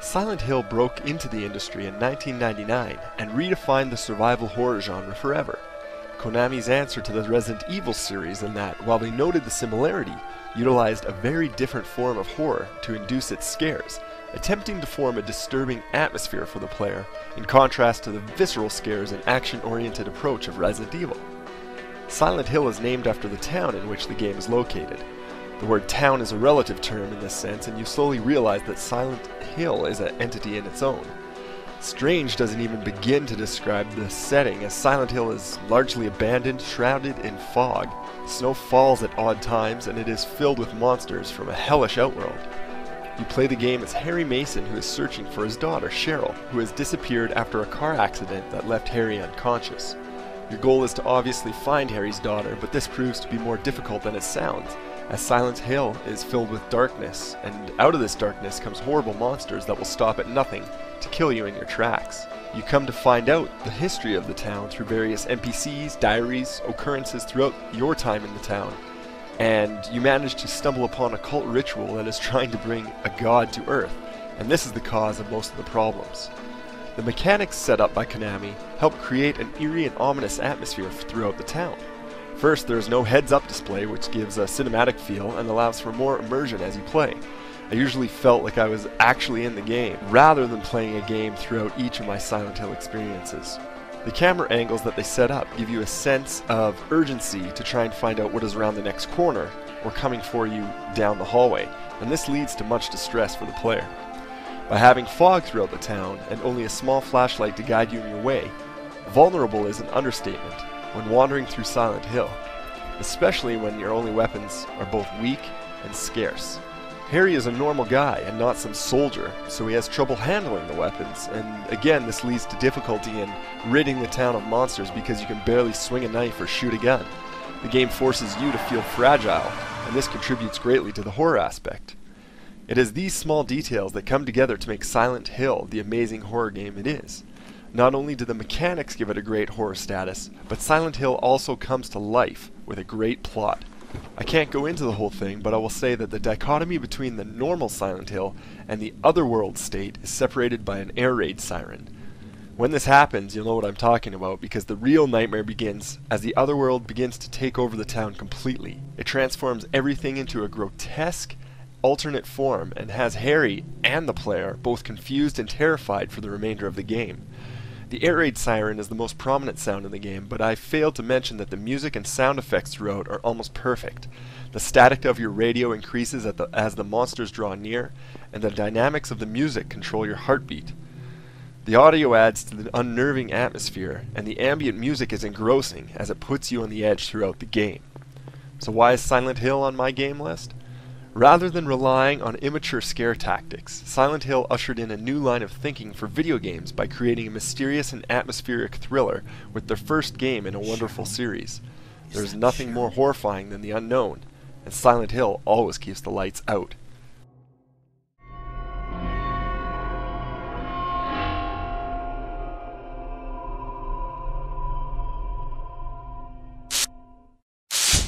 Silent Hill broke into the industry in 1999 and redefined the survival horror genre forever. Konami's answer to the Resident Evil series in that, while they noted the similarity, utilized a very different form of horror to induce its scares, attempting to form a disturbing atmosphere for the player, in contrast to the visceral scares and action-oriented approach of Resident Evil. Silent Hill is named after the town in which the game is located. The word town is a relative term in this sense, and you slowly realize that Silent Hill is an entity in its own. Strange doesn't even begin to describe the setting, as Silent Hill is largely abandoned, shrouded in fog. Snow falls at odd times, and it is filled with monsters from a hellish outworld. You play the game as Harry Mason, who is searching for his daughter, Cheryl, who has disappeared after a car accident that left Harry unconscious. Your goal is to obviously find Harry's daughter, but this proves to be more difficult than it sounds, as Silent Hill is filled with darkness, and out of this darkness comes horrible monsters that will stop at nothing to kill you in your tracks. You come to find out the history of the town through various NPCs, diaries, occurrences throughout your time in the town, and you manage to stumble upon a cult ritual that is trying to bring a god to Earth, and this is the cause of most of the problems. The mechanics set up by Konami help create an eerie and ominous atmosphere throughout the town. First, there is no heads-up display, which gives a cinematic feel and allows for more immersion as you play. I usually felt like I was actually in the game, rather than playing a game throughout each of my Silent Hill experiences. The camera angles that they set up give you a sense of urgency to try and find out what is around the next corner, or coming for you down the hallway, and this leads to much distress for the player. By having fog throughout the town, and only a small flashlight to guide you in your way, vulnerable is an understatement when wandering through Silent Hill, especially when your only weapons are both weak and scarce. Harry is a normal guy and not some soldier, so he has trouble handling the weapons, and again this leads to difficulty in ridding the town of monsters because you can barely swing a knife or shoot a gun. The game forces you to feel fragile, and this contributes greatly to the horror aspect. It is these small details that come together to make Silent Hill the amazing horror game it is. Not only do the mechanics give it a great horror status, but Silent Hill also comes to life with a great plot. I can't go into the whole thing, but I will say that the dichotomy between the normal Silent Hill and the otherworld state is separated by an air raid siren. When this happens, you'll know what I'm talking about, because the real nightmare begins as the otherworld begins to take over the town completely. It transforms everything into a grotesque, alternate form, and has Harry and the player both confused and terrified for the remainder of the game. The air raid siren is the most prominent sound in the game, but I failed to mention that the music and sound effects throughout are almost perfect. The static of your radio increases as the monsters draw near, and the dynamics of the music control your heartbeat. The audio adds to the unnerving atmosphere, and the ambient music is engrossing as it puts you on the edge throughout the game. So why is Silent Hill on my game list? Rather than relying on immature scare tactics, Silent Hill ushered in a new line of thinking for video games by creating a mysterious and atmospheric thriller with their first game in a wonderful series. There is nothing more horrifying than the unknown, and Silent Hill always keeps the lights out.